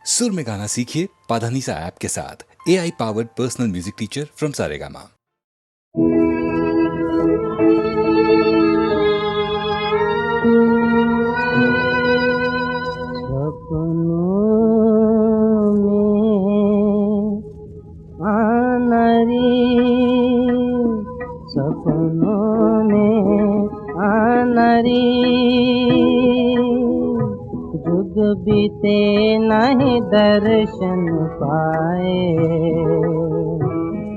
सुर में गाना सीखिए पाधानीसा ऐप के साथ। AI powered personal music teacher from Saregama. सपनों में आनरी जुग बीते नहीं दर्शन पाए,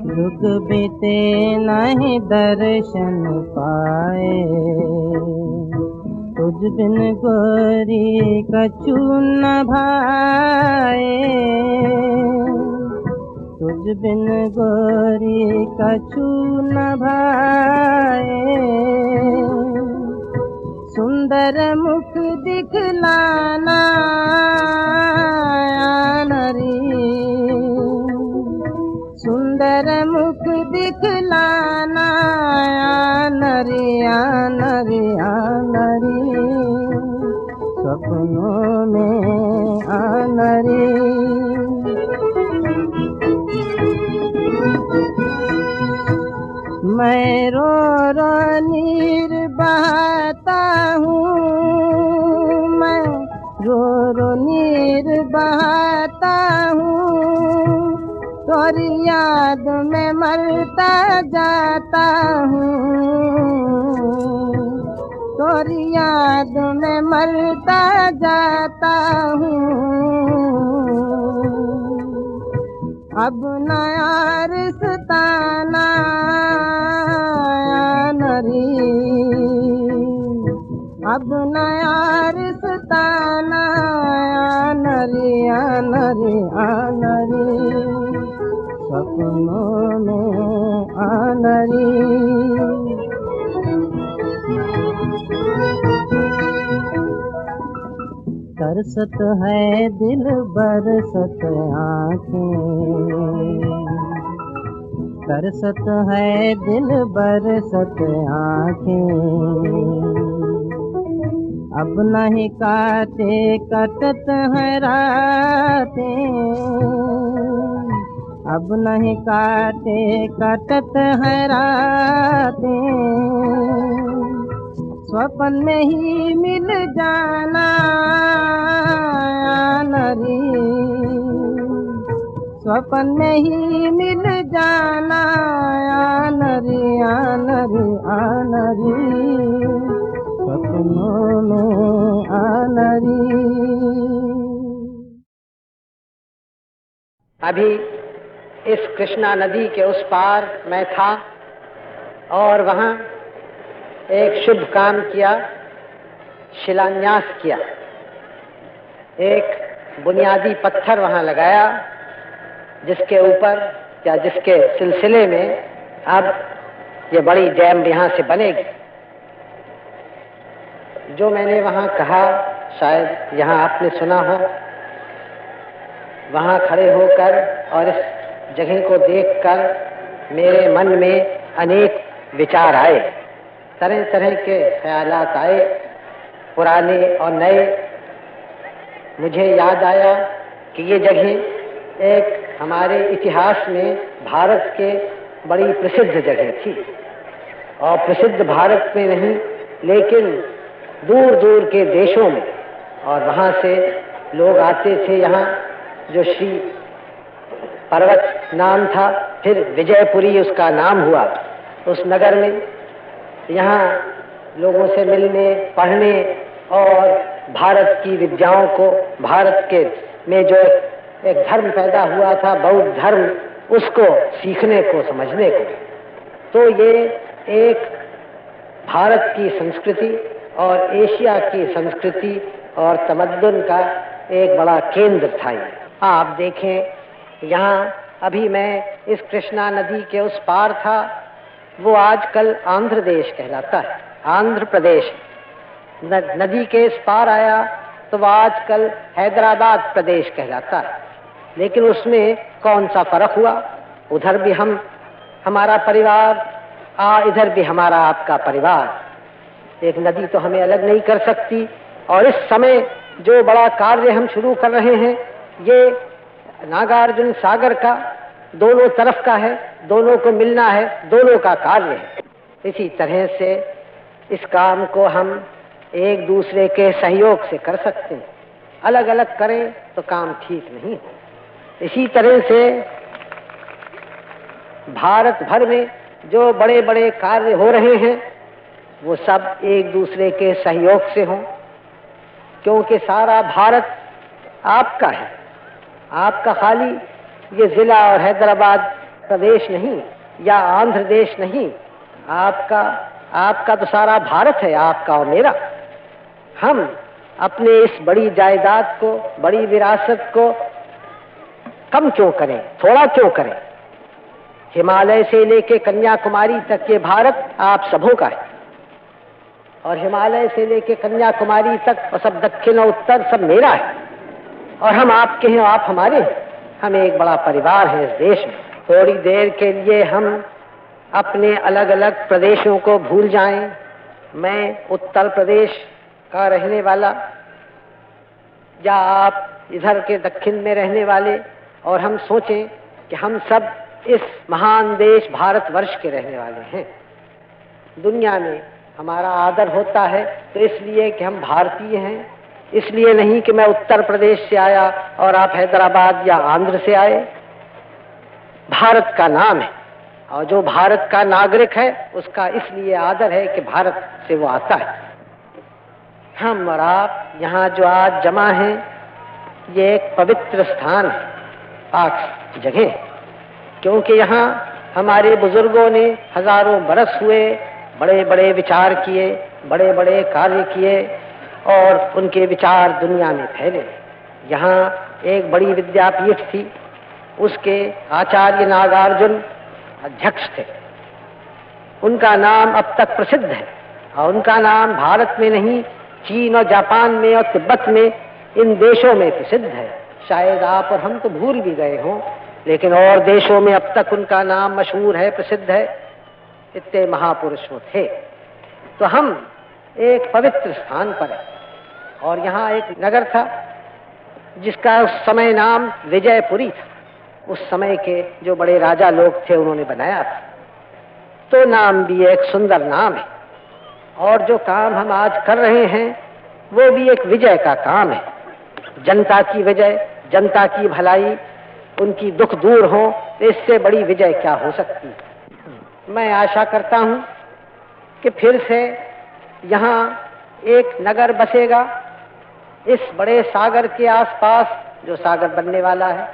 जुग बीते नहीं दर्शन पाए। तुझ बिन गोरी कछु न भाए, तुझ बिन गोरी कछु न भाए। सुंदर मुख दिखलाना नरी, सुंदर मुख दिखलाना नरी नरी नरी। सपनों में आनरी मैं रो रो नीर बहाता हूँ, मैं रो रो नीर बहाता हूँ। तोरी याद में मरता जाता हूँ, तोरी याद में मरता जाता हूँ। अब नया रिश्ताना नरी, अब नया रिश्ताना नरी नरी नरी। सपनों में आनरी तरसत है दिल बरसत आँखें, तरसत है दिल बरसत आँखें। अब नहीं काटे कटत है रातें, अब नहीं काटे कटत है रातें। स्वप्न में ही मिल जाना नरी, स्वप्न में ही मिल जाना नरी नरी नरी। सपनों में आनरी। अभी इस कृष्णा नदी के उस पार मैं था और वहाँ एक शुभ काम किया, शिलान्यास किया। एक बुनियादी पत्थर वहाँ लगाया जिसके ऊपर या जिसके सिलसिले में अब ये बड़ी डैम यहाँ से बनेगी। जो मैंने वहाँ कहा शायद यहाँ आपने सुना हो। वहाँ खड़े होकर और इस जगह को देखकर मेरे मन में अनेक विचार आए, तरह तरह के ख्यालात आए, पुराने और नए। मुझे याद आया कि ये जगह एक हमारे इतिहास में भारत के बड़ी प्रसिद्ध जगह थी, और प्रसिद्ध भारत में नहीं लेकिन दूर दूर के देशों में, और वहाँ से लोग आते थे यहाँ। जो श्री पर्वत नाम था, फिर विजयपुरी उसका नाम हुआ उस नगर में। यहाँ लोगों से मिलने, पढ़ने और भारत की विद्याओं को, भारत के में जो एक धर्म पैदा हुआ था बौद्ध धर्म, उसको सीखने को, समझने को। तो ये एक भारत की संस्कृति और एशिया की संस्कृति और तमद्दुन का एक बड़ा केंद्र था। आप देखें यहाँ अभी मैं इस कृष्णा नदी के उस पार था, वो आजकल आंध्र देश कहलाता है, आंध्र प्रदेश। नदी के इस पार आया तो वह आजकल हैदराबाद प्रदेश कहलाता है। लेकिन उसमें कौन सा फर्क हुआ? उधर भी हमारा परिवार, इधर भी हमारा आपका परिवार। एक नदी तो हमें अलग नहीं कर सकती। और इस समय जो बड़ा कार्य हम शुरू कर रहे हैं ये नागार्जुन सागर का दोनों तरफ का है, दोनों को मिलना है, दोनों का कार्य है। इसी तरह से इस काम को हम एक दूसरे के सहयोग से कर सकते हैं। अलग अलग करें तो काम ठीक नहीं हो। इसी तरह से भारत भर में जो बड़े बड़े कार्य हो रहे हैं वो सब एक दूसरे के सहयोग से हों, क्योंकि सारा भारत आपका है। आपका खाली ये जिला और हैदराबाद प्रदेश नहीं या आंध्र देश नहीं, आपका तो सारा भारत है, आपका और मेरा। हम अपने इस बड़ी जायदाद को, बड़ी विरासत को कम क्यों करें, थोड़ा क्यों करें। हिमालय से लेके कन्याकुमारी तक ये भारत आप सबों का है, और हिमालय से लेके कन्याकुमारी तक और सब दक्षिण और उत्तर सब मेरा है, और हम आपके हैं, आप हमारे हैं। हम एक बड़ा परिवार है इस देश में। थोड़ी देर के लिए हम अपने अलग अलग प्रदेशों को भूल जाएं। मैं उत्तर प्रदेश का रहने वाला, या आप इधर के दक्षिण में रहने वाले, और हम सोचें कि हम सब इस महान देश भारतवर्ष के रहने वाले हैं। दुनिया में हमारा आदर होता है तो इसलिए कि हम भारतीय हैं, इसलिए नहीं कि मैं उत्तर प्रदेश से आया और आप हैदराबाद या आंध्र से आए। भारत का नाम है, और जो भारत का नागरिक है उसका इसलिए आदर है कि भारत से वो आता है। हम और आप यहाँ जो आज जमा हैं, ये एक पवित्र स्थान है, पाक जगह है, क्योंकि यहाँ हमारे बुजुर्गों ने हजारों बरस हुए बड़े बड़े विचार किए, बड़े बड़े कार्य किए, और उनके विचार दुनिया में फैले। यहाँ एक बड़ी विद्यापीठ थी, उसके आचार्य नागार्जुन अध्यक्ष थे। उनका नाम अब तक प्रसिद्ध है, और उनका नाम भारत में नहीं, चीन और जापान में और तिब्बत में, इन देशों में प्रसिद्ध है। शायद आप और हम तो भूल भी गए हों, लेकिन और देशों में अब तक उनका नाम मशहूर है, प्रसिद्ध है। इतने महापुरुष वो थे। तो हम एक पवित्र स्थान पर है, और यहाँ एक नगर था जिसका उस समय नाम विजयपुरी था। उस समय के जो बड़े राजा लोग थे उन्होंने बनाया था। तो नाम भी एक सुंदर नाम है, और जो काम हम आज कर रहे हैं वो भी एक विजय का काम है। जनता की विजय, जनता की भलाई, उनकी दुख दूर हो, इससे बड़ी विजय क्या हो सकती है। मैं आशा करता हूं कि फिर से यहाँ एक नगर बसेगा इस बड़े सागर के आसपास, जो सागर बनने वाला है,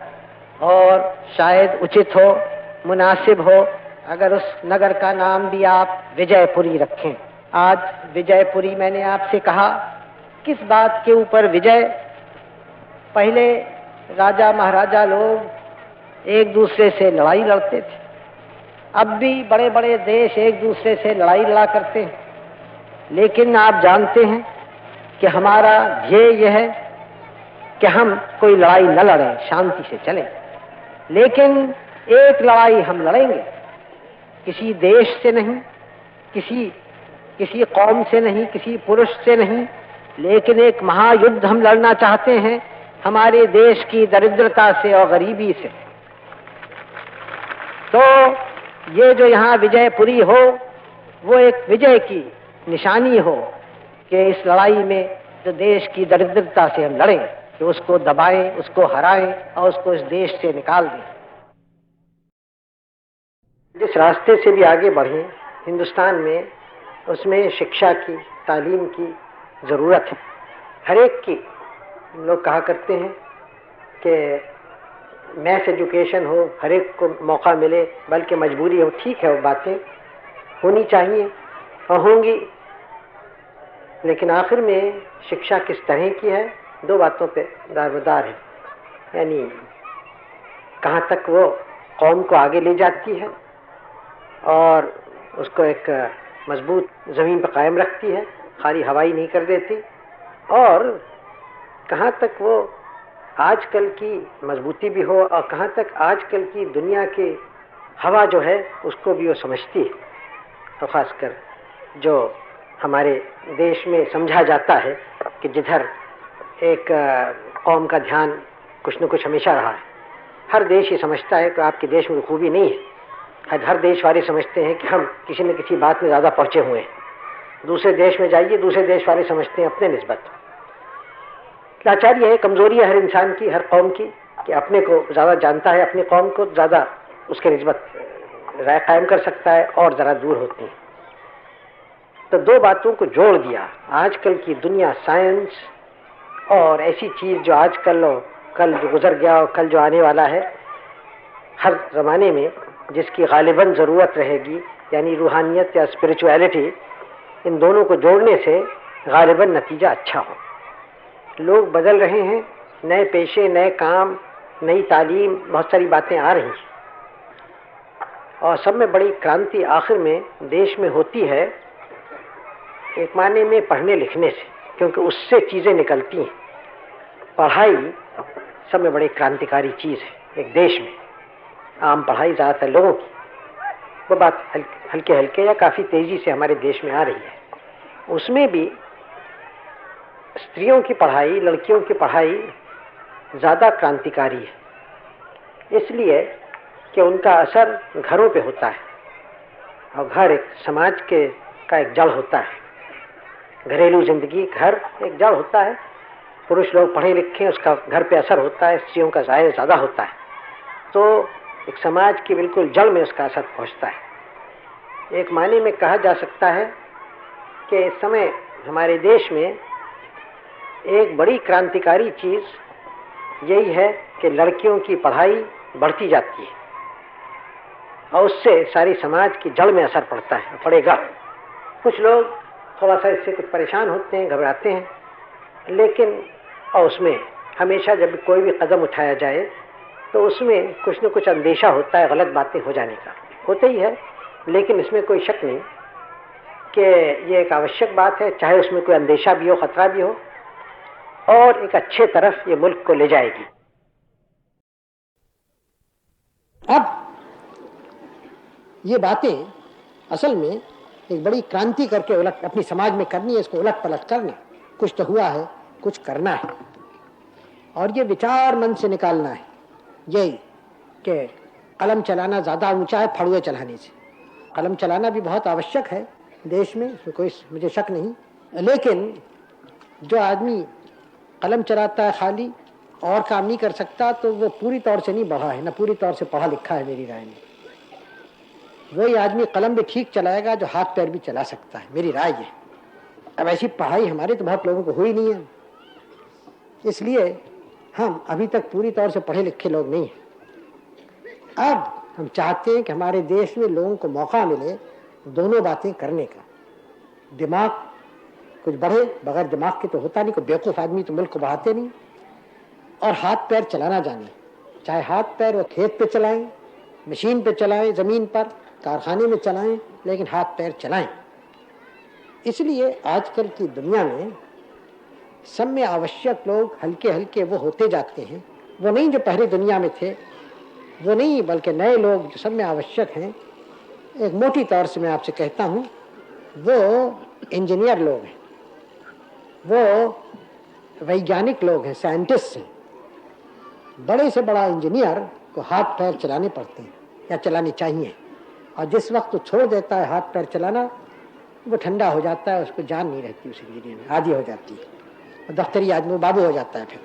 और शायद उचित हो, मुनासिब हो अगर उस नगर का नाम भी आप विजयपुरी रखें। आज विजयपुरी मैंने आपसे कहा, किस बात के ऊपर विजय। पहले राजा महाराजा लोग एक दूसरे से लड़ाई लड़ते थे, अब भी बड़े बड़े देश एक दूसरे से लड़ाई लड़ा करते हैं, लेकिन आप जानते हैं कि हमारा ध्येय यह है कि हम कोई लड़ाई न लड़ें, शांति से चलें। लेकिन एक लड़ाई हम लड़ेंगे, किसी देश से नहीं, किसी कौम से नहीं, किसी पुरुष से नहीं, लेकिन एक महायुद्ध हम लड़ना चाहते हैं हमारे देश की दरिद्रता से और गरीबी से। तो ये जो यहाँ विजयपुरी हो, वो एक विजय की निशानी हो कि इस लड़ाई में जो देश की दरिद्रता से हम लड़ें, कि उसको दबाएं, उसको हराएं और उसको इस देश से निकाल दें। जिस रास्ते से भी आगे बढ़े हिंदुस्तान में, उसमें शिक्षा की, तालीम की ज़रूरत है, हर एक की। लोग कहा करते हैं कि मैथ एजुकेशन हो, हर एक को मौका मिले, बल्कि मजबूरी हो। ठीक है, वो बातें होनी चाहिए और होंगी, लेकिन आखिर में शिक्षा किस तरह की है, दो बातों पे दारोमदार है। यानी कहाँ तक वो कौम को आगे ले जाती है और उसको एक मजबूत ज़मीन पर कायम रखती है, खाली हवाई नहीं कर देती, और कहाँ तक वो आजकल की मजबूती भी हो और कहाँ तक आजकल की दुनिया की हवा जो है उसको भी वो समझती है। तो ख़ासकर जो हमारे देश में समझा जाता है कि जिधर एक कौम का ध्यान कुछ न कुछ हमेशा रहा है। हर देश ये समझता है कि आपके देश में खूबी नहीं है। हर देश वाले समझते हैं कि हम किसी न किसी बात में ज़्यादा पहुँचे हुए हैं। दूसरे देश में जाइए, दूसरे देश वाले समझते हैं अपने निस्बत। लाचारी है, कमजोरी है हर इंसान की, हर कौम की, कि अपने को ज़्यादा जानता है, अपनी कौम को ज़्यादा उसके निस्बत राय कायम कर सकता है और ज़रा दूर होती है। तो दो बातों को जोड़ दिया आजकल की दुनिया, साइंस और ऐसी चीज़ जो आजकल और कल जो गुजर गया और कल जो आने वाला है, हर ज़माने में जिसकी गालिबन ज़रूरत रहेगी, यानी रूहानियत या स्पिरिचुअलिटी, इन दोनों को जोड़ने से गालिबन नतीजा अच्छा हो। लोग बदल रहे हैं, नए पेशे, नए काम, नई तालीम, बहुत सारी बातें आ रही और सब में बड़ी क्रांति आखिर में देश में होती है एक मायने में पढ़ने लिखने से, क्योंकि उससे चीज़ें निकलती हैं। पढ़ाई सब में बड़ी क्रांतिकारी चीज़ है एक देश में। आम पढ़ाई ज़्यादातर लोगों की, वो बात हल्के हल्के या काफ़ी तेज़ी से हमारे देश में आ रही है। उसमें भी स्त्रियों की पढ़ाई, लड़कियों की पढ़ाई ज़्यादा क्रांतिकारी है, इसलिए कि उनका असर घरों पे होता है और घर एक समाज का एक जड़ होता है। घरेलू जिंदगी, घर एक जड़ होता है। पुरुष लोग पढ़े लिखे, उसका घर पे असर होता है, स्त्रियों का ज़ाहिर ज़्यादा होता है, तो एक समाज की बिल्कुल जड़ में उसका असर पहुंचता है। एक मायने में कहा जा सकता है कि इस समय हमारे देश में एक बड़ी क्रांतिकारी चीज़ यही है कि लड़कियों की पढ़ाई बढ़ती जाती है और उससे सारी समाज की जड़ में असर पड़ता है, पड़ेगा। कुछ लोग थोड़ा सा इससे कुछ परेशान होते हैं, घबराते हैं, लेकिन और उसमें हमेशा जब कोई भी कदम उठाया जाए तो उसमें कुछ न कुछ अंदेशा होता है गलत बातें हो जाने का, होते ही है। लेकिन इसमें कोई शक नहीं कि ये एक आवश्यक बात है, चाहे उसमें कोई अंदेशा भी हो, खतरा भी हो, और एक अच्छे तरफ ये मुल्क को ले जाएगी। अब ये बातें असल में एक बड़ी क्रांति करके उलट अपनी समाज में करनी है, इसको उलट पलट करना। कुछ तो हुआ है, कुछ करना है, और ये विचार मन से निकालना है। यही कि कलम चलाना ज़्यादा ऊंचा है फड़ुए चलाने से। कलम चलाना भी बहुत आवश्यक है देश में, इसमें कोई मुझे शक नहीं, लेकिन जो आदमी कलम चलाता है खाली और काम नहीं कर सकता, तो वो पूरी तौर से नहीं बढ़ा है, न पूरी तौर से पढ़ा लिखा है मेरी राय में। वही आदमी कलम भी ठीक चलाएगा जो हाथ पैर भी चला सकता है, मेरी राय है। अब ऐसी पढ़ाई हमारे तो बहुत लोगों को हुई नहीं है, इसलिए हम अभी तक पूरी तौर से पढ़े लिखे लोग नहीं हैं। अब हम चाहते हैं कि हमारे देश में लोगों को मौका मिले दोनों बातें करने का। दिमाग कुछ बढ़े, बगैर दिमाग के तो होता नहीं, कोई बेवकूफ़ आदमी तो मुल्क को बढ़ाते नहीं। और हाथ पैर चलाना जाने, चाहे हाथ पैर वो खेत पे चलाएं, मशीन पे चलाएं, ज़मीन पर कारखाने में चलाएं, लेकिन हाथ पैर चलाएं। इसलिए आजकल की दुनिया में सब में आवश्यक लोग हल्के हल्के वो होते जाते हैं। वो नहीं जो पहले दुनिया में थे, वो नहीं, बल्कि नए लोग जो सब में आवश्यक हैं। एक मोटी तौर से मैं आपसे कहता हूँ, वो इंजीनियर लोग हैं, वो वैज्ञानिक लोग हैं, साइंटिस्ट हैं। बड़े से बड़ा इंजीनियर को हाथ पैर चलाने पड़ते हैं या चलाने चाहिए, और जिस वक्त वो छोड़ देता है हाथ पैर चलाना, वो ठंडा हो जाता है, उसको जान नहीं रहती उस इंजीनियर में, आदी हो जाती है, दफ्तरी आदमी वो बाबू हो जाता है। फिर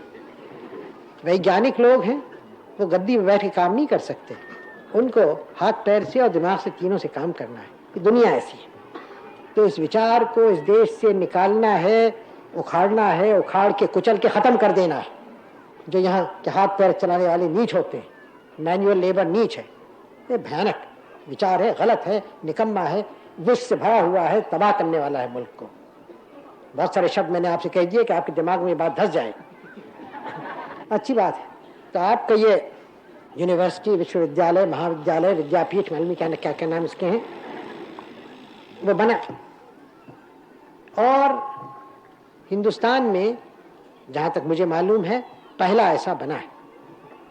वैज्ञानिक लोग हैं, वो गद्दी में बैठ के काम नहीं कर सकते, उनको हाथ पैर से और दिमाग से, तीनों से काम करना है। कि दुनिया ऐसी है, तो इस विचार को इस देश से निकालना है, उखाड़ना है, उखाड़ के कुचल के ख़त्म कर देना है। जो यहाँ के हाथ पैर चलाने वाले नीच होते हैं, मैनुअल लेबर नीच है, ये भयानक विचार है, गलत है, निकम्मा है, विष से भरा हुआ है, तबाह करने वाला है मुल्क को। बहुत सारे शब्द मैंने आपसे कह दिए कि आपके दिमाग में ये बात धस जाए। अच्छी बात है। तो आपका ये यूनिवर्सिटी, विश्वविद्यालय, महाविद्यालय, विद्यापीठ, मालूम क्या क्या नाम इसके हैं, वो बना। और हिंदुस्तान में जहाँ तक मुझे मालूम है पहला ऐसा बना है,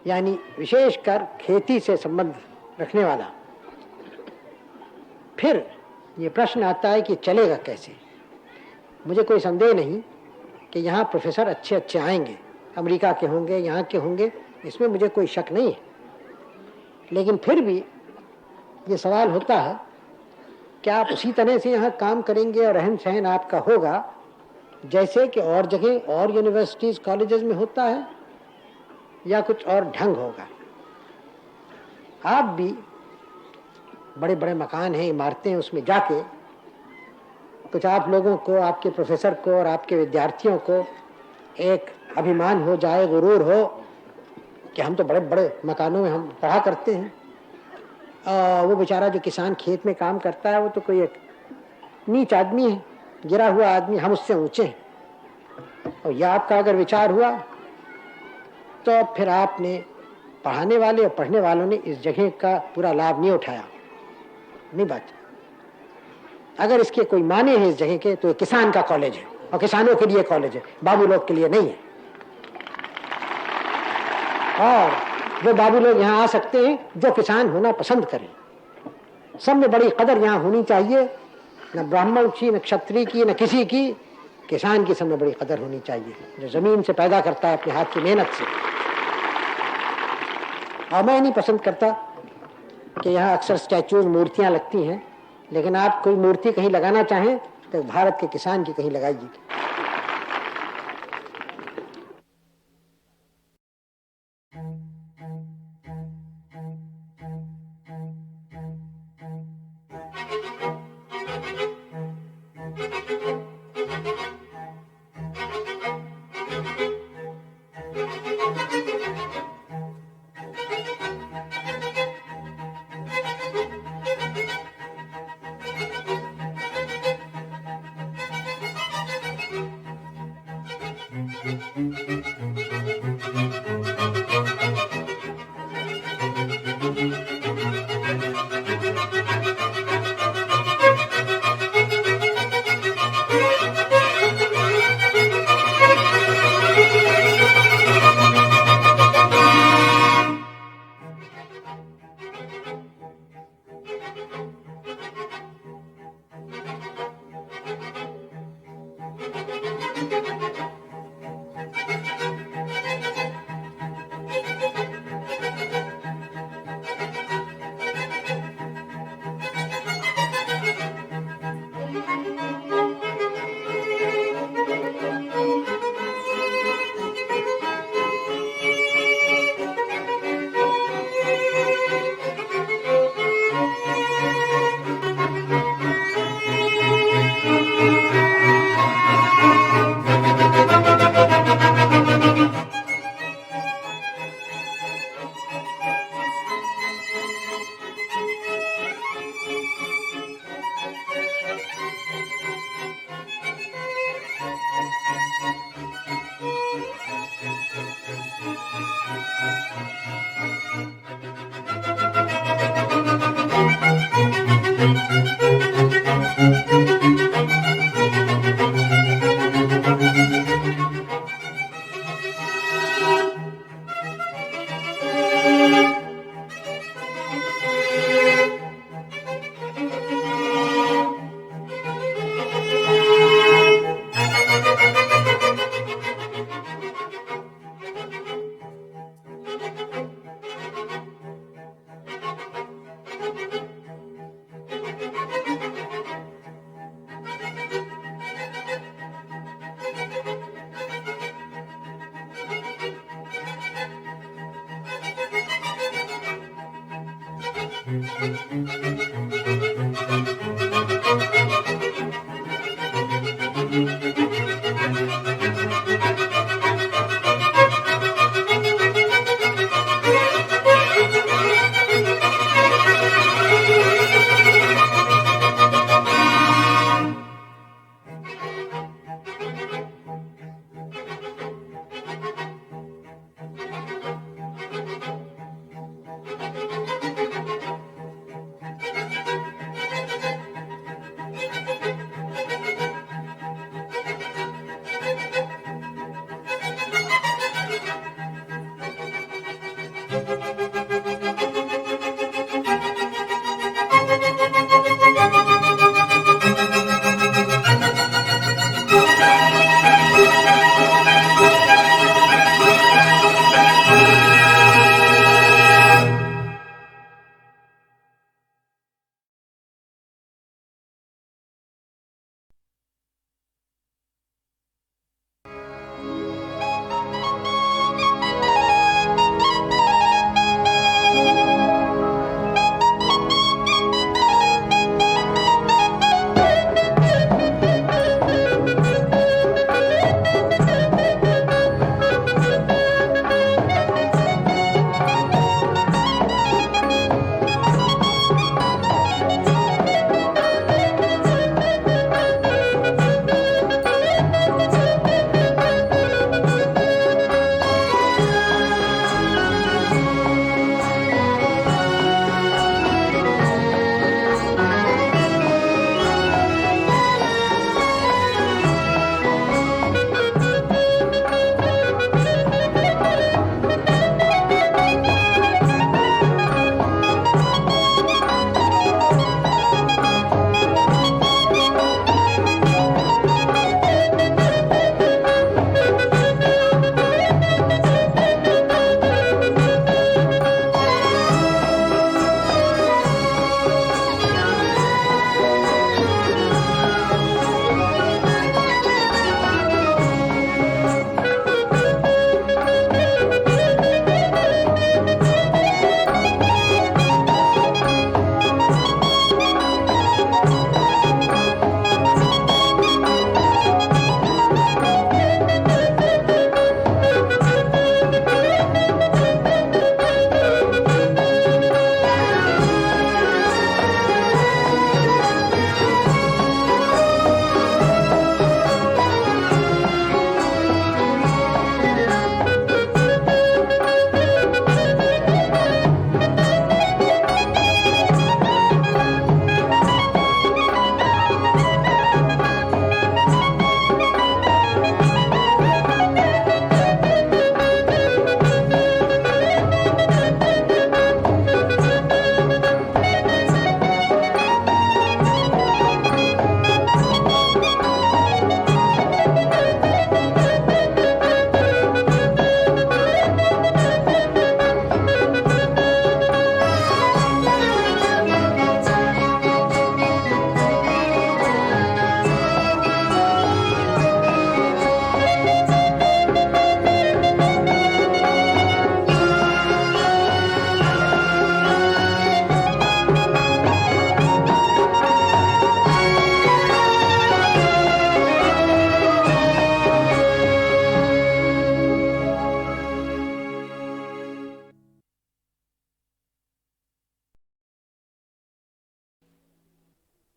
यानी विशेषकर खेती से संबंध रखने वाला। फिर ये प्रश्न आता है कि चलेगा कैसे। मुझे कोई संदेह नहीं कि यहाँ प्रोफेसर अच्छे अच्छे आएंगे, अमेरिका के होंगे, यहाँ के होंगे, इसमें मुझे कोई शक नहीं है। लेकिन फिर भी ये सवाल होता है कि आप उसी तरह से यहाँ काम करेंगे और रहन सहन आपका होगा जैसे कि और जगह और यूनिवर्सिटीज कॉलेजेस में होता है, या कुछ और ढंग होगा। आप भी बड़े बड़े मकान हैं, इमारतें, उसमें जाके कुछ आप लोगों को, आपके प्रोफेसर को और आपके विद्यार्थियों को एक अभिमान हो जाए, गुरूर हो कि हम तो बड़े बड़े मकानों में हम पढ़ा करते हैं। वो बेचारा जो किसान खेत में काम करता है वो तो कोई एक नीच आदमी है, गिरा हुआ आदमी, हम उससे ऊंचे हैं। और यह आपका अगर विचार हुआ तो फिर आपने, पढ़ाने वाले और पढ़ने वालों ने इस जगह का पूरा लाभ नहीं उठाया, नहीं बात। अगर इसके कोई माने हैं इस जगह के तो किसान का कॉलेज है, और किसानों के लिए कॉलेज है, बाबू लोग के लिए नहीं है। और वो बाबू लोग यहाँ आ सकते हैं जो किसान होना पसंद करें। सब में बड़ी कदर यहाँ होनी चाहिए, न ब्राह्मण की, न क्षत्रिय की, न किसी की, किसान की सब में बड़ी कदर होनी चाहिए, जो जमीन से पैदा करता है अपने हाथ की मेहनत से। और मैं नहीं पसंद करता कि यहाँ अक्सर स्टैचूज, मूर्तियां लगती हैं, लेकिन आप कोई मूर्ति कहीं लगाना चाहें तो भारत के किसान की कहीं लगाइए।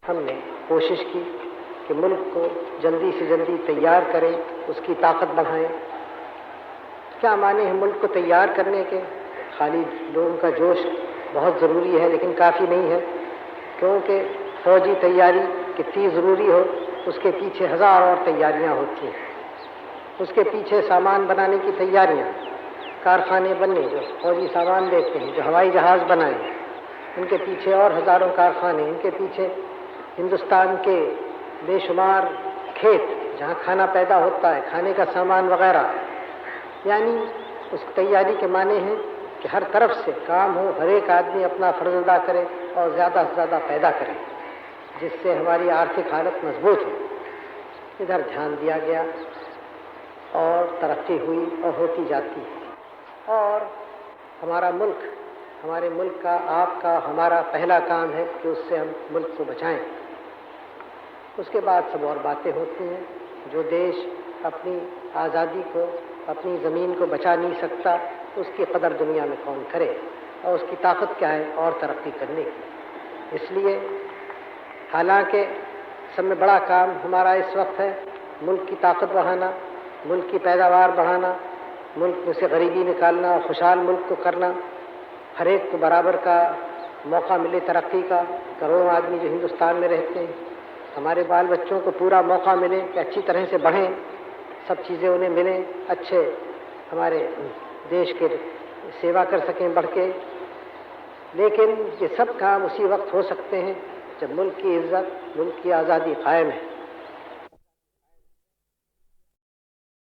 हमने कोशिश की कि मुल्क को जल्दी से जल्दी तैयार करें, उसकी ताकत बढ़ाएं। क्या माने हैं मुल्क को तैयार करने के? खाली लोगों का जोश बहुत ज़रूरी है, लेकिन काफ़ी नहीं है, क्योंकि फौजी तैयारी कितनी ज़रूरी हो, उसके पीछे हज़ार और तैयारियां होती हैं। उसके पीछे सामान बनाने की तैयारियां, कारखाने बनने, जो फौजी सामान देते हैं, जो हवाई जहाज़ बनाए, उनके पीछे और हज़ारों कारखाने, उनके पीछे हिंदुस्तान के बेशुमार खेत जहाँ खाना पैदा होता है, खाने का सामान वगैरह। यानी उस तैयारी के माने हैं कि हर तरफ से काम हो, हर एक आदमी अपना फ़र्ज़ अदा करे और ज़्यादा से ज़्यादा पैदा करे, जिससे हमारी आर्थिक हालत मजबूत हो। इधर ध्यान दिया गया और तरक्की हुई और होती जाती है। और हमारा मुल्क, हमारे मुल्क का, आपका, हमारा पहला काम है कि उससे हम मुल्क को बचाएं। उसके बाद सब और बातें होती हैं। जो देश अपनी आज़ादी को, अपनी ज़मीन को बचा नहीं सकता, उसकी कदर दुनिया में कौन करे, और उसकी ताकत क्या है और तरक्की करने की। इसलिए हालांकि सब में बड़ा काम हमारा इस वक्त है मुल्क की ताकत बढ़ाना, मुल्क की पैदावार बढ़ाना, मुल्क में से गरीबी निकालना, खुशहाल मुल्क को करना, हर एक को बराबर का मौका मिले तरक्की का। करोड़ों आदमी जो हिंदुस्तान में रहते हैं, हमारे बाल बच्चों को पूरा मौका मिले कि अच्छी तरह से बढ़ें, सब चीज़ें उन्हें मिलें, अच्छे हमारे देश के सेवा कर सकें बढ़ के। लेकिन ये सब काम उसी वक्त हो सकते हैं जब मुल्क की इज्जत, मुल्क की आज़ादी कायम है।